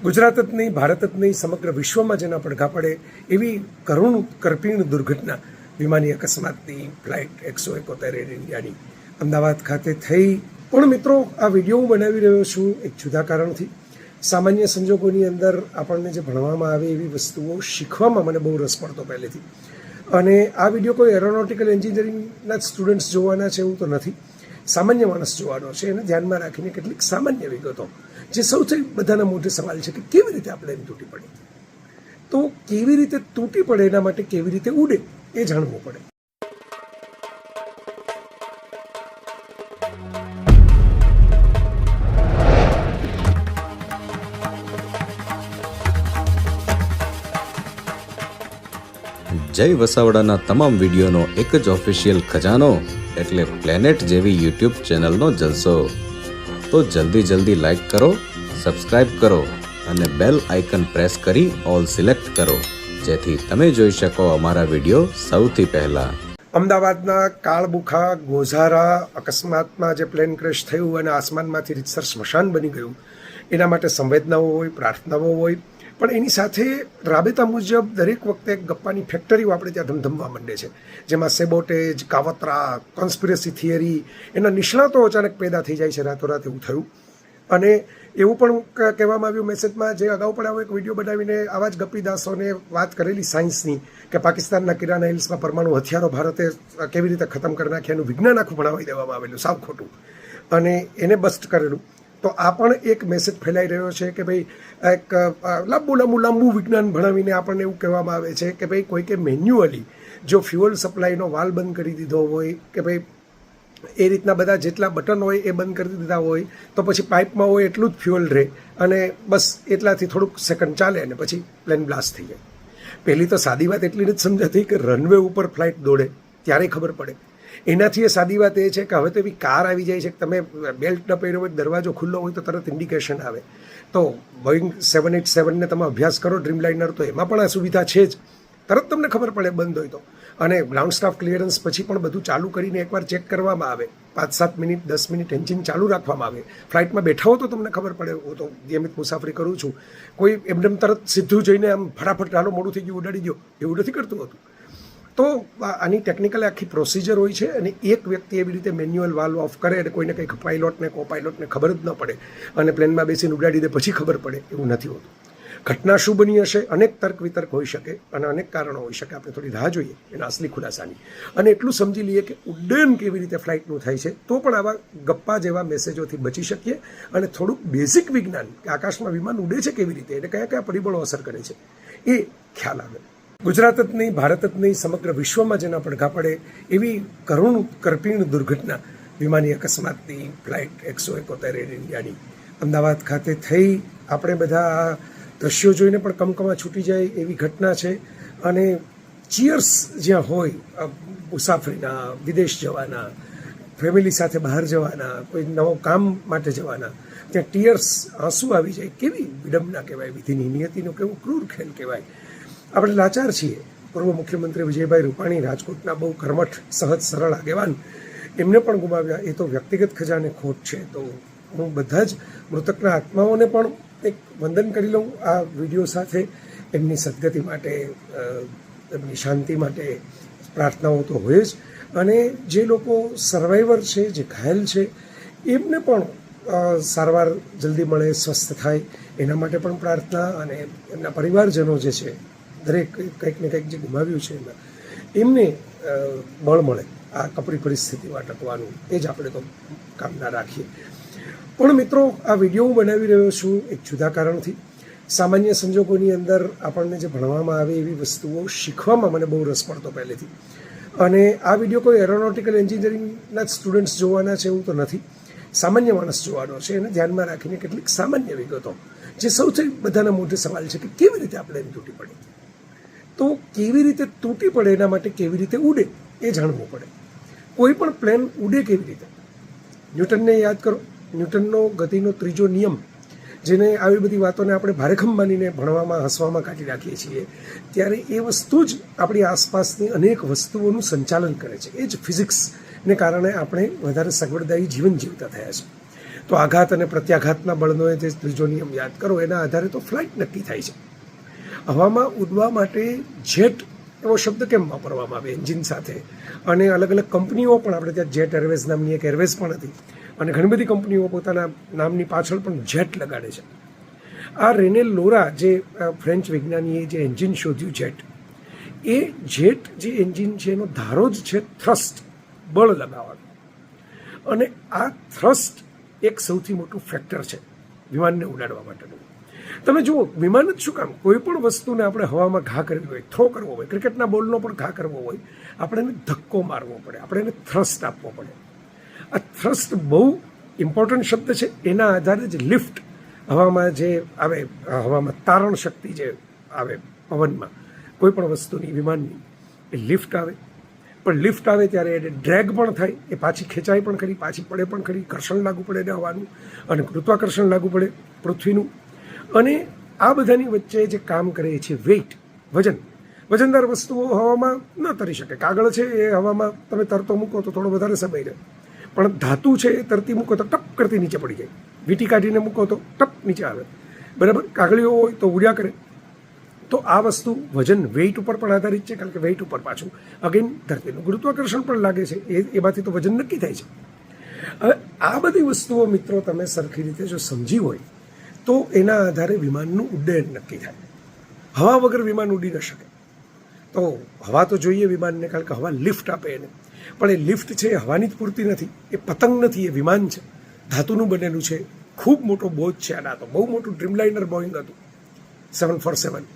ગુજરાત જ નહીં, ભારત જ નહીં, સમગ્ર વિશ્વમાં જેના પડઘા પડે એવી કરુણ કરપીણ દુર્ઘટના વિમાની અકસ્માતની ફ્લાઇટ 171 એર ઇન્ડિયાની અમદાવાદ ખાતે થઈ. પણ મિત્રો, આ વિડીયો હું બનાવી રહ્યો છું એક જુદા કારણથી. સામાન્ય સંજોગોની અંદર આપણને જે ભણવામાં આવે એવી વસ્તુઓ શીખવામાં મને બહુ રસ પડતો પહેલેથી. અને આ વિડીયો કોઈ એરોનોટિકલ એન્જિનિયરિંગના જ સ્ટુડન્ટ્સ જોવાના છે એવું તો નથી, સામાન્ય માણસ જોવાનો છે. એને ધ્યાનમાં રાખીને કેટલીક સામાન્ય વિગતો, જે સૌથી બધાના મોટો સવાલ છે કે કેવી રીતે આપણે એમ તૂટી પડે, તો કેવી રીતે તૂટી પડે એના માટે કેવી રીતે ઉડે એ જાણવું પડે. જય વસાવડાના તમામ વિડીયોનો એક જ ઓફિશિયલ ખજાનો એટલે પ્લેનેટ જેવી યુટ્યુબ ચેનલનો જલસો. તો જલ્દી લાઈક કરો, સબસ્ક્રાઇબ કરો અને બેલ આઇકન પ્રેસ કરી ઓલ સિલેક્ટ કરો, જેથી તમે જોઈ શકો અમારા વિડીયો સૌથી પહેલા. અમદાવાદના કાળબુખા ગોઝારા અકસ્માતમાં જે પ્લેન ક્રેશ થયું અને આસમાનમાંથી રીતસર સ્મશાન બની ગયું, એના માટે સંવેદનાઓ હોય, પ્રાર્થનાઓ હોય, પણ એની સાથે રાબેતા મુજબ દરેક વખતે ગપ્પાની ફેક્ટરીઓ આપણે ત્યાં ધમધમવા માંડે છે, જેમાં સેબોટેજ, કાવતરા, કોન્સ્પિરસી થિયરી, એના નિષ્ણાતો અચાનક પેદા થઈ જાય છે રાતોરાત. એવું થયું. અને એવું પણ કહેવામાં આવ્યું મેસેજમાં, જે અગાઉ પણ આવો એક વિડીયો બનાવીને આવા જ ગપ્પીદાસોને વાત કરેલી સાયન્સની, કે પાકિસ્તાનના કિરાના હિલ્સમાં પરમાણુ હથિયારો ભારતે કેવી રીતે ખતમ કરી નાખ્યા એનું વિજ્ઞાન આખું ભણાવી દેવામાં આવેલું, સાવ ખોટું, અને એને બસ્ટ કરેલું. તો આ પણ એક મેસેજ ફેલાઈ રહ્યો છે કે ભાઈ એક લાંબુ વિજ્ઞાન ભણાવીને આપણને એવું કહેવામાં આવે છે કે ભાઈ કોઈકે મેન્યુઅલી જો ફ્યુઅલ સપ્લાયનો વાલ બંધ કરી દીધો હોય, કે ભાઈ એ રીતના બધા જેટલા બટન હોય એ બંધ કરી દીધા હોય, તો પછી પાઇપમાં હોય એટલું જ ફ્યુઅલ રહે અને બસ એટલાથી થોડુંક સેકન્ડ ચાલે અને પછી પ્લેન બ્લાસ્ટ થઈ જાય. પહેલી તો સાદી વાત એટલી નથી સમજાતી કે રનવે ઉપર ફ્લાઇટ દોડે ત્યારે ખબર પડે. એનાથી એ સાદી વાત એ છે કે હવે તો એવી કાર આવી જાય છે કે તમે બેલ્ટ ન પહેર્યો હોય, દરવાજો ખુલ્લો હોય તો તરત ઇન્ડિકેશન આવે. તો બોઈંગ 787ને તમે અભ્યાસ કરો, ડ્રીમલાઇનર, તો એમાં પણ આ સુવિધા છે જ, તરત તમને ખબર પડે બંધ હોય તો. અને ગ્રાઉન્ડ સ્ટાફ ક્લિયરન્સ પછી પણ બધું ચાલુ કરીને એકવાર ચેક કરવામાં આવે, 5-7 મિનિટ 10 મિનિટ એન્જિન ચાલુ રાખવામાં આવે. ફ્લાઇટમાં બેઠા હો તો તમને ખબર પડે. હું તો નિયમિત મુસાફરી કરું છું, કોઈ એમનેમ તરત સીધું જઈને આમ ફટાફટ હાલો મોડું થઈ ગયું ઉડાડી દો એવું નથી કરતું હતું. તો આની ટેકનિકલ આખી પ્રોસિજર હોય છે, અને એક વ્યક્તિ એવી રીતે મેન્યુઅલ વાલ્વ ઓફ કરે અને કોઈને કંઈક પાઇલોટને કો પાઇલોટને ખબર જ ન પડે અને પ્લેનમાં બેસીને ઉડાડી દે પછી ખબર પડે, એવું નથી હોતું. ઘટના શું બની હશે, અનેક તર્ક વિતર્ક હોઈ શકે અને અનેક કારણો હોઈ શકે. આપણે થોડી રાહ જોઈએ એના અસલી ખુલાસાની, અને એટલું સમજી લઈએ કે ઉડ્ડયન કેવી રીતે ફ્લાઇટનું થાય છે, તો પણ આવા ગપ્પા જેવા મેસેજોથી બચી શકીએ અને થોડુંક બેઝિક વિજ્ઞાન કે આકાશમાં વિમાન ઉડે છે કેવી રીતે, એટલે કયા કયા પરિબળો અસર કરે છે એ ખ્યાલ આવે. ગુજરાત જ નહીં, ભારત જ નહીં, સમગ્ર વિશ્વમાં જેના પડઘા પડે એવી કરુણ કરપીણ દુર્ઘટના વિમાની અકસ્માતની ફ્લાઇટ 171 એર ઇન્ડિયાની અમદાવાદ ખાતે થઈ. આપણે બધા દ્રશ્યો જોઈને પણ કમકમા છૂટી જાય એવી ઘટના છે. અને ચીયર્સ જ્યાં હોય મુસાફરીના, વિદેશ જવાના, ફેમિલી સાથે બહાર જવાના, કોઈ નવો કામ માટે જવાના, ત્યાં ટીયર્સ, આંસુ આવી જાય, કેવી વિડંબના કહેવાય, વિધિની નિયતિનો કેવો ક્રૂર ખેલ કહેવાય. આપણે લાચાર છીએ. પૂર્વ મુખ્યમંત્રી વિજયભાઈ રૂપાણી, રાજકોટના બહુ કર્મઠ, સહજ, સરળ આગેવાન, એમને પણ ગુમાવ્યા. એ તો વ્યક્તિગત ખજાને ખોટ છે. તો હું બધા જ મૃતકના આત્માઓને પણ એક વંદન કરી લઉં આ વિડીયો સાથે. એમની સદગતિ માટે, એમની શાંતિ માટે પ્રાર્થનાઓ તો હોય જ, અને જે લોકો સર્વાઈવર છે, જે ઘાયલ છે, એમને પણ સારવાર જલ્દી મળે, સ્વસ્થ થાય એના માટે પણ પ્રાર્થના. અને એમના પરિવારજનો જે છે, દરેક કંઈક ને કંઈક જે ગુમાવ્યું છે એમને બળ મળે આ કપરી પરિસ્થિતિમાં ટકવાનું, એ જ આપણે તો કામના રાખીએ. પણ મિત્રો, આ વિડીયો હું બનાવી રહ્યો છું એક જુદા કારણથી. સામાન્ય સંજોગોની અંદર આપણને જે ભણવામાં આવે એવી વસ્તુઓ શીખવામાં મને બહુ રસ પડતો પહેલેથી. અને આ વિડીયો કોઈ એરોનોટિકલ એન્જિનિયરિંગના જ સ્ટુડન્ટ્સ જોવાના છે એવું તો નથી, સામાન્ય માણસ જોવાનો છે. એને ધ્યાનમાં રાખીને કેટલીક સામાન્ય વિગતો, જે સૌથી બધાના મોટો સવાલ છે કે કેવી રીતે આપણે એમ તૂટી પડે, તો કેવી રીતે તૂટી પડે એના માટે કેવી રીતે ઉડે એ જાણવું પડે. કોઈ પણ પ્લેન ઉડે કેવી રીતે? ન્યૂટનને યાદ કરો, ન્યૂટનનો ગતિનો ત્રીજો નિયમ, જેને આવી બધી વાતોને આપણે ભારેખમ માનીને ભણવામાં, હસવામાં કાઢી રાખીએ છીએ, ત્યારે એ વસ્તુ જ આપણી આસપાસની અનેક વસ્તુઓનું સંચાલન કરે છે. એ જ ફિઝિક્સને કારણે આપણે વધારે સગવડદાયી જીવન જીવતા થયા છે. તો તો આઘાત અને પ્રત્યાઘાતના બળનો જે ત્રીજો નિયમ યાદ કરો, એના આધારે તો ફ્લાઇટ નક્કી થાય છે. હવામાં ઉડવા માટે જેટ એવો શબ્દ કેમ વાપરવામાં આવે એન્જિન સાથે? અને અલગ અલગ કંપનીઓ પણ, આપણે ત્યાં જેટ એરવેઝ નામની એક એરવેઝ પણ હતી, અને ઘણી બધી કંપનીઓ પોતાના નામની પાછળ પણ જેટ લગાડે છે. આ રેને લોરા જે ફ્રેન્ચ વૈજ્ઞાનિએ જે એન્જિન શોધ્યું જેટ, એ જેટ જે એન્જિન છે એનો ધારો જ છે થ્રસ્ટ, બળ લગાવવાનું. અને આ થ્રસ્ટ એક સૌથી મોટું ફેક્ટર છે વિમાનને ઉડાડવા માટેનું. તમે જુઓ, વિમાન જ શું કામ, કોઈ પણ વસ્તુને આપણે હવામાં ઘા કરવી હોય, થ્રો કરવો હોય, ક્રિકેટના બોલનો પણ ઘા કરવો હોય, આપણે એને ધક્કો મારવો પડે, આપણે એને થ્રસ્ટ આપવો પડે. આ થ્રસ્ટ બહુ ઇમ્પોર્ટન્ટ શબ્દ છે. એના આધારે જ લિફ્ટ, હવામાં જે આવે, હવામાં તારણ શક્તિ જે આવે પવનમાં કોઈ પણ વસ્તુની, વિમાનની, એ લિફ્ટ આવે. પણ લિફ્ટ આવે ત્યારે એને ડ્રેગ પણ થાય, એ પાછી ખેંચાય પણ ખરી, પાછી પડે પણ ખરી, ઘર્ષણ લાગુ પડે એને હવાનું, અને ગુરુત્વાકર્ષણ લાગુ પડે પૃથ્વીનું. અને આ બધાની વચ્ચે જે કામ કરે છે વેઇટ, વજન. વજનદાર વસ્તુઓ હવામાં ન તરી શકે. કાગળ છે એ હવામાં તમે તરતો મૂકો તો થોડો વધારે સમય રહે, પણ ધાતુ છે એ તરતી મૂકો તો ટપ કરતી નીચે પડી જાય, વીંટી કાઢીને મૂકો તો ટપ નીચે આવે, બરાબર. કાગળીઓ હોય તો ઉડ્યા કરે. તો આ વસ્તુ વજન, વેઇટ ઉપર પણ આધારિત છે, કારણ કે વેઇટ ઉપર પાછું અગેન ધરતીનું ગુરુત્વાકર્ષણ પણ લાગે છે, એમાંથી તો વજન નક્કી થાય છે. હવે આ બધી વસ્તુઓ મિત્રો તમે સરખી રીતે જો સમજી હોય તો એના આધારે વિમાનનું ઉડ્ડયન નક્કી થાય. હવા વગર વિમાન ઉડી ન શકે. તો હવા તો જોઈએ વિમાનને, કારણ કે હવા લિફ્ટ આપે એને. પણ એ લિફ્ટ છે એ હવાની જ પૂરતી નથી, એ પતંગ નથી, એ વિમાન છે, ધાતુનું બનેલું છે, ખૂબ મોટો બોજ છે. આના તો બહુ મોટું ડ્રીમલાઇનર બોઈંગ હતું 747.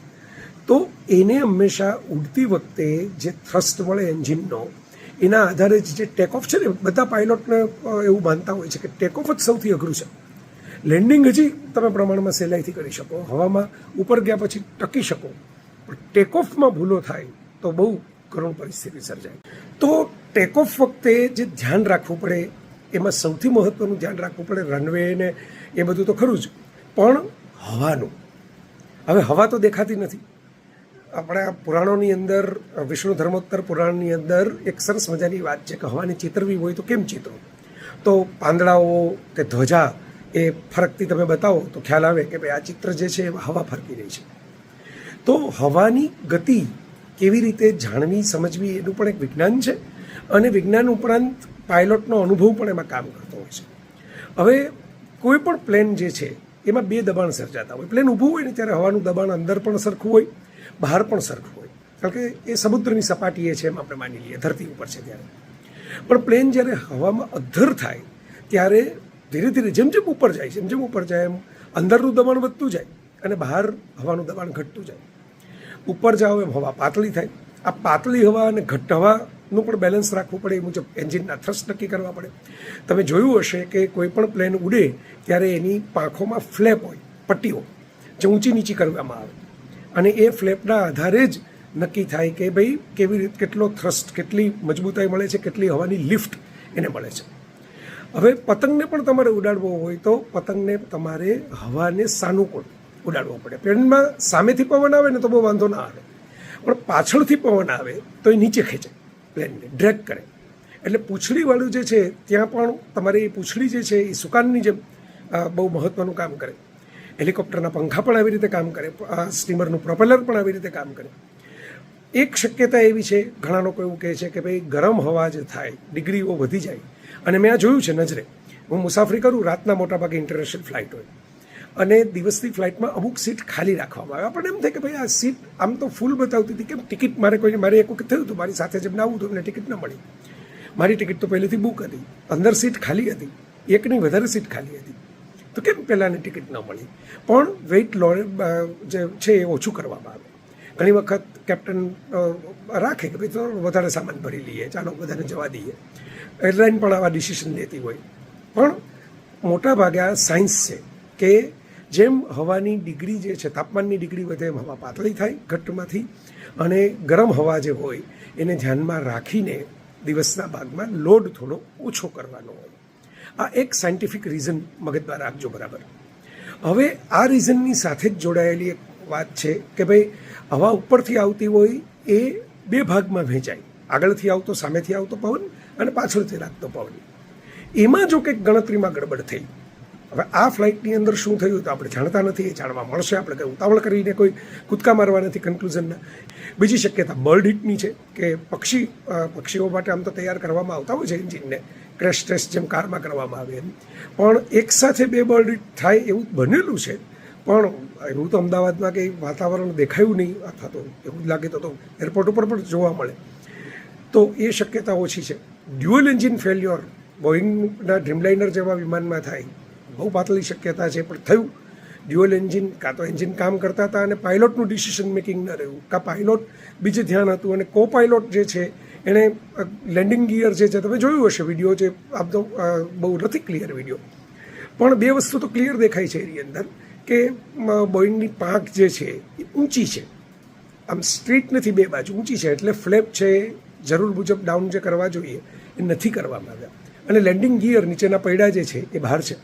તો એને હંમેશા ઉડતી વખતે જે થ્રસ્ટ મળે એન્જિનનો, એના આધારે જે ટેકઓફ છે ને, બધા પાયલોટને એવું માનતા હોય છે કે ટેકઓફ જ સૌથી અઘરું છે. લેન્ડિંગ હજી તમે પ્રમાણમાં સહેલાઈથી કરી શકો, હવામાં ઉપર ગયા પછી ટકી શકો, પણ ટેકઓફમાં ભૂલો થાય તો બહુ કરુણ પરિસ્થિતિ સર્જાય. તો ટેકઓફ વખતે જે ધ્યાન રાખવું પડે, એમાં સૌથી મહત્ત્વનું ધ્યાન રાખવું પડે રનવે ને એ બધું તો ખરું જ, પણ હવાનું. હવે હવા તો દેખાતી નથી. આપણા પુરાણોની અંદર, વિષ્ણુ ધર્મોત્તર પુરાણની અંદર એક સરસ મજાની વાત છે કે હવાને ચિતરવી હોય તો કેમ ચિતરો? તો પાંદડાઓ કે ધ્વજા એ ફરકતી તમે બતાવો તો ખ્યાલ આવે કે ભાઈ આ ચિત્ર જે છે એમાં હવા ફરકી રહી છે. તો હવાની ગતિ કેવી રીતે જાણવી, સમજવી, એનું પણ એક વિજ્ઞાન છે, અને વિજ્ઞાન ઉપરાંત પાયલોટનો અનુભવ પણ એમાં કામ કરતો હોય છે. હવે કોઈ પણ પ્લેન જે છે એમાં બે દબાણ સર્જાતા હોય. પ્લેન ઊભું હોય ને ત્યારે હવાનું દબાણ અંદર પણ સરખું હોય, બહાર પણ સરખું હોય, કારણ કે એ સમુદ્રની સપાટીએ છે એમ આપણે માની લઈએ, ધરતી ઉપર છે ત્યારે. પણ પ્લેન જ્યારે હવામાં અદ્ધર થાય ત્યારે ધીરે ધીરે જેમ જેમ ઉપર જાય, જેમ જેમ ઉપર જાય એમ અંદરનું દબાણ વધતું જાય અને બહાર હવાનું દબાણ ઘટતું જાય. ઉપર જાઓ એમ હવા પાતળી થાય. આ પાતળી હવા અને ઘટ્ટ હવાનું પણ બેલેન્સ રાખવું પડે, એ મુજબ એન્જિનના થ્રસ્ટ નક્કી કરવા પડે. તમે જોયું હશે કે કોઈ પણ પ્લેન ઉડે ત્યારે એની પાંખોમાં ફ્લેપ હોય, પટ્ટીઓ જે ઊંચી નીચી કરવામાં આવે, અને એ ફ્લેપના આધારે જ નક્કી થાય કે ભાઈ કેવી રીતે, કેટલો થ્રસ્ટ, કેટલી મજબૂતાઈ મળે છે, કેટલી હવાની લિફ્ટ એને મળે છે. હવે પતંગને પણ તમારે ઉડાડવો હોય તો પતંગને તમારે હવાને સાનુકૂળ ઉડાડવો પડે. પ્લેનમાં સામેથી પવન આવે ને તો બહુ વાંધો ના આવે, પણ પાછળથી પવન આવે તો એ નીચે ખેંચે, પ્લેનને ડ્રેગ કરે. એટલે પૂંછડીવાળું જે છે ત્યાં પણ તમારી એ પૂંછડી જે છે એ સુકાનની જેમ બહુ મહત્ત્વનું કામ કરે. હેલિકોપ્ટરના પંખા પણ આવી રીતે કામ કરે, સ્ટીમરનું પ્રોપેલર પણ આવી રીતે કામ કરે. એક શક્યતા એવી છે, ઘણા લોકો એવું કહે છે કે ભાઈ ગરમ હવા જે થાય, ડિગ્રીઓ વધી જાય. અને મેં આ જોયું છે નજરે, હું મુસાફરી કરું, રાતના મોટાભાગે ઇન્ટરનેશનલ ફ્લાઇટ હોય, અને દિવસની ફ્લાઇટમાં અમુક સીટ ખાલી રાખવામાં આવે. આપણને એમ થાય કે ભાઈ આ સીટ આમ તો ફૂલ બતાવતી હતી, કેમ ટિકિટ મારે એક વખત થયું હતું, મારી સાથે જેમને આવું હતું એમને ટિકિટ ન મળી. મારી ટિકિટ તો પહેલેથી બુક હતી, અંદર સીટ ખાલી હતી, એકની વધારે સીટ ખાલી હતી, તો કેમ પહેલાંની ટિકિટ ન મળી? પણ વેઇટ જે છે એ ઓછું કરવામાં આવે. ઘણી વખત કેપ્ટન રાખે કે ભાઈ તો વધારે સામાન ભરી લઈએ, ચાલો બધાને જવા દઈએ. એરલાઇન પણ આવા ડિસિઝન લેતી હોય. પણ મોટાભાગે આ સાયન્સ છે કે જેમ હવાની ડિગ્રી જે છે, તાપમાનની ડિગ્રી વધે એમ હવા પાતળી થાય ઘટ્ટમાંથી, અને ગરમ હવા જે હોય એને ધ્યાનમાં રાખીને દિવસના ભાગમાં લોડ થોડો ઓછો કરવાનો હોય. આ એક સાયન્ટિફિક રીઝન મગજમાં રાખજો, બરાબર. હવે આ રીઝનની સાથે જ જોડાયેલી એક વાત છે કે ભાઈ હવા ઉપરથી આવતી હોય એ બે ભાગમાં વહેંચાય, આગળથી આવતો, સામેથી આવતો પવન અને પાછળથી લાગતો પવન. એમાં જો કંઈક ગણતરીમાં ગડબડ થઈ, હવે આ ફ્લાઇટની અંદર શું થયું તો આપણે જાણતા નથી, એ જાણવા મળશે. આપણે કંઈ ઉતાવળ કરીને કોઈ કૂદકા મારવા નથી કન્ક્લુઝનના. બીજી શક્યતા બર્ડ હિટની છે કે પક્ષીઓ માટે આમ તો તૈયાર કરવામાં આવતા હોય છે એન્જિનને, ક્રેશ ટેસ્ટ જેમ કારમાં કરવામાં આવે એમ, પણ એકસાથે 2 બર્ડ હિટ થાય એવું બનેલું છે. પણ એવું તો અમદાવાદમાં કંઈ વાતાવરણ દેખાયું નહીં, અથવા તો એવું જ લાગે તો એરપોર્ટ ઉપર પણ જોવા મળે, તો એ શક્યતા ઓછી છે. ડ્યુઅલ એન્જિન ફેલ્યોર બોઈંગના ડ્રીમલાઇનર જેવા વિમાનમાં થાય, બહુ પાતળી શક્યતા છે, પણ થયું. ડ્યુઅલ એન્જિન કાં તો એન્જિન કામ કરતા હતા અને પાયલોટનું ડિસિઝન મેકિંગ ન રહ્યું, કાં પાયલોટ બીજે ધ્યાન હતું અને કો પાયલોટ જે છે એણે લેન્ડિંગ ગિયર જે છે, તમે જોયું હશે વિડીયો, જે આમ તો બહુ નથી ક્લિયર વિડીયો, પણ 2 વસ્તુ તો ક્લિયર દેખાય છે એની અંદર કે બોઈંગની પાંખ જે છે એ ઊંચી છે, આમ સ્ટ્રીટ નથી, 2 બાજુ ઊંચી છે, એટલે ફ્લેપ છે જરૂર મુજબ ડાઉન જે કરવા જોઈએ એ નથી કરવામાં આવ્યા. અને લેન્ડિંગ ગિયર નીચેના પૈડા જે છે એ બહાર છે,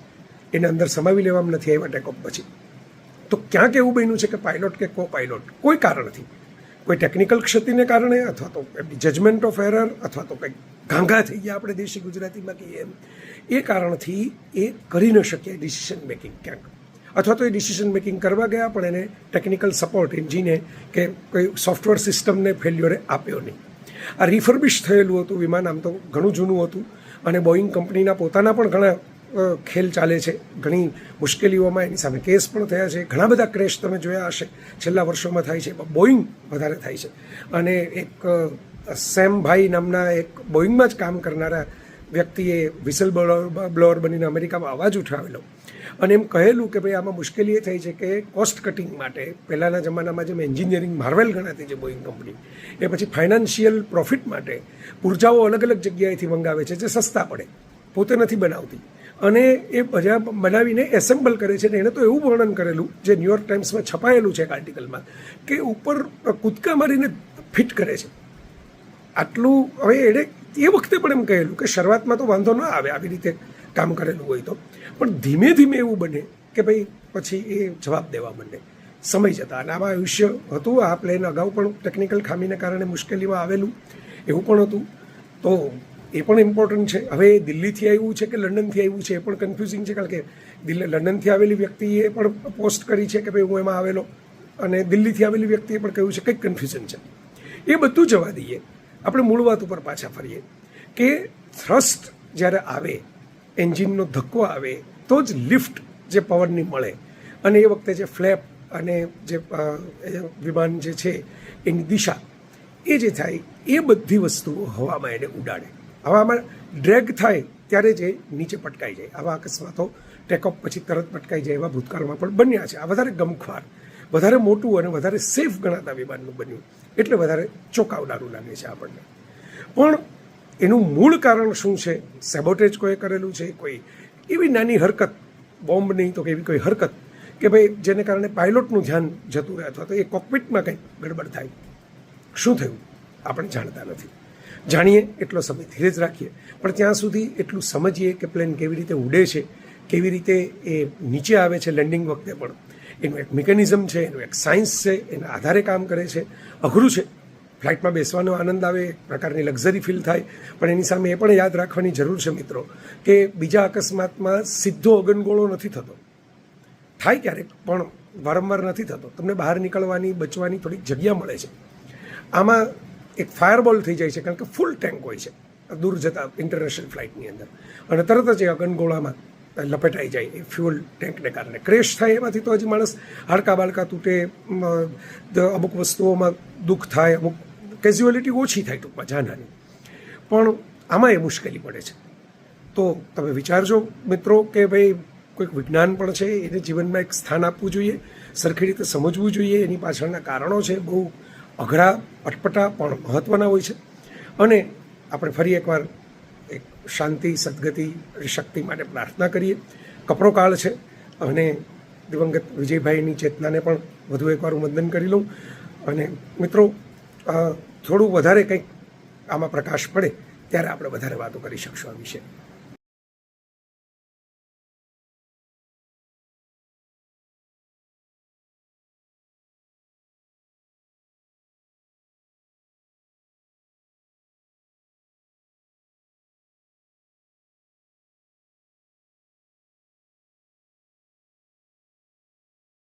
એને અંદર સમાવી લેવામાં નથી આવ્યા ટેકઓફ પછી. તો ક્યાંક એવું બન્યું છે કે પાયલોટ કે કો પાયલોટ કોઈ કારણથી, કોઈ ટેકનિકલ ક્ષતિને કારણે, અથવા તો એમની જજમેન્ટ ઓફ એરર, અથવા તો કંઈક ગાંગા થઈ ગયા આપણે દેશી ગુજરાતીમાં કહીએ એમ, એ કારણથી એ કરી ન શક્યા ડિસિઝન મેકિંગ ક્યાંક, અથવા તો એ ડિસિઝન મેકિંગ કરવા ગયા પણ એને ટેકનિકલ સપોર્ટ એન્જિને કે કોઈ સોફ્ટવેર સિસ્ટમને ફેલ્યોરે આપ્યો નહીં. આ રિફર્બિશ થયેલું હતું વિમાન, આમ તો ઘણું જૂનું હતું, અને બોઈંગ કંપનીના પોતાના પણ ઘણા ખેલ ચાલે છે, ઘણી મુશ્કેલીઓમાં એની સામે કેસ પણ થયા છે, ઘણા બધા ક્રેશ તમે જોયા હશે છેલ્લા વર્ષોમાં થાય છે, બોઈંગ વધારે થાય છે. અને એક સેમભાઈ નામના એક બોઈંગમાં જ કામ કરનારા વ્યક્તિએ વિસલ બ્લોઅર બનીને અમેરિકામાં અવાજ ઉઠાવેલો અને એમ કહેલું કે ભાઈ આમાં મુશ્કેલી એ થઈ છે કે કોસ્ટ કટિંગ માટે પહેલાંના જમાનામાં જેમ એન્જિનિયરિંગ માર્વેલ ગણાતી છે બોઈંગ કંપની, એ પછી ફાઇનાન્શિયલ પ્રોફિટ માટે પુર્જાઓ અલગ અલગ જગ્યાએથી મંગાવે છે જે સસ્તા પડે, પોતે નથી બનાવતી, અને એ બધા બનાવીને એસેમ્બલ કરે છે. ને એણે તો એવું વર્ણન કરેલું જે ન્યૂયોર્ક ટાઈમ્સમાં છપાયેલું છે એક આર્ટિકલમાં, કે ઉપર કૂદકા મારીને ફિટ કરે છે આટલું. હવે એણે એ વખતે પણ એમ કહેલું કે શરૂઆતમાં તો વાંધો ન આવે આવી રીતે કામ કરેલું હોય તો, પણ ધીમે ધીમે એવું બને કે ભાઈ પછી એ જવાબ દેવા માંડે સમય જતા. અને આમાં આયુષ્ય હતું, આ પ્લેન અગાઉ પણ ટેકનિકલ ખામીને કારણે મુશ્કેલીમાં આવેલું એવું પણ હતું, તો એ પણ ઇમ્પોર્ટન્ટ છે. હવે દિલ્હીથી આવ્યું છે કે લંડનથી આવ્યું છે એ પણ કન્ફ્યુઝિંગ છે, કારણ કે લંડનથી આવેલી વ્યક્તિએ પણ પોસ્ટ કરી છે કે ભાઈ હું એમાં આવેલો, અને દિલ્હીથી આવેલી વ્યક્તિએ પણ કહ્યું છે, કંઈક કન્ફ્યુઝન છે. એ બધું જવા દઈએ, આપણે મૂળ વાત ઉપર પાછા ફરીએ કે થ્રસ્ટ જ્યારે આવે, એન્જિનનો ધક્કો આવે તો જ લિફ્ટ જે પવનની મળે, અને એ વખતે જે ફ્લેપ અને જે વિમાન જે છે એની દિશા એ જે થાય એ બધી વસ્તુઓ હવામાં એને ઉડાડે. હવામાં ડ્રેગ થાય ત્યારે જે નીચે પટકાઈ જાય. આવા અકસ્માતો ટેકઓફ પછી તરત પટકાઈ જાય એવા ભૂતકાળમાં પણ બન્યા છે. આ વધારે ગમખ્વાર, વધારે મોટું અને વધારે સેફ ગણાતા વિમાનનું બન્યું, એટલે વધારે ચોંકાવનારું લાગે છે આપણને. પણ એનું મૂળ કારણ શું છે? સેબોટેજ કોઈ કરેલું છે, કોઈ એવી નાની હરકત, બોમ્બ નહીં તો એવી કોઈ હરકત કે ભાઈ જેને કારણે પાયલોટનું ધ્યાન જતું રહે, અથવા તો એ કોકપિટમાં કંઈક ગડબડ થાય. શું થયું આપણે જાણતા નથી. જાણીએ એટલો સમય ધીરજ રાખીએ, પણ ત્યાં સુધી એટલું સમજીએ કે પ્લેન કેવી રીતે ઉડે છે, કેવી રીતે એ નીચે આવે છે લેન્ડિંગ વખતે, પણ એનું એક મિકેનિઝમ છે, એનું એક સાયન્સ છે, એના આધારે કામ કરે છે. અઘરું છે, ફ્લાઇટમાં બેસવાનો આનંદ આવે, એક પ્રકારની લક્ઝરી ફીલ થાય, પણ એની સામે એ પણ યાદ રાખવાની જરૂર છે મિત્રો કે બીજા અકસ્માતમાં સીધો અગનગોળો નથી થતો. થાય ક્યારેક, પણ વારંવાર નથી થતો. તમને બહાર નીકળવાની, બચવાની થોડીક જગ્યા મળે છે. આમાં એક ફાયરબોલ થઈ જાય છે, કારણ કે ફૂલ ટેન્ક હોય છે દૂર જતા ઇન્ટરનેશનલ ફ્લાઇટની અંદર, અને તરત જ એ અગનગોળામાં લપેટાઈ જાય એ ફ્યુઅલ ટેન્કને કારણે. ક્રેશ થાય એમાંથી તો હજી માણસ હાડકા બાળકા તૂટે, અમુક વસ્તુઓમાં દુઃખ થાય, અમુક કેઝ્યુઅલિટી ઓછી થાય, ટૂંકમાં જાનહાની. પણ આમાં એ મુશ્કેલી પડે છે. તો તમે વિચારજો મિત્રો કે ભાઈ કોઈક વિજ્ઞાન પણ છે, એને જીવનમાં એક સ્થાન આપવું જોઈએ, સરખી રીતે સમજવું જોઈએ. એની પાછળના કારણો છે બહુ અઘરા, અટપટા પણ મહત્ત્વના હોય છે. અને આપણે ફરી એકવાર એક શાંતિ, સદગતિ, શક્તિ માટે પ્રાર્થના કરીએ. કપરો કાળ છે, અને દિવંગત વિજયભાઈની ચેતનાને પણ વધુ એકવાર હું વંદન કરી લઉં. અને મિત્રો થોડું વધારે કંઈક આમાં પ્રકાશ પડે ત્યારે આપણે વધારે વાતો કરી શકશું આ વિશે.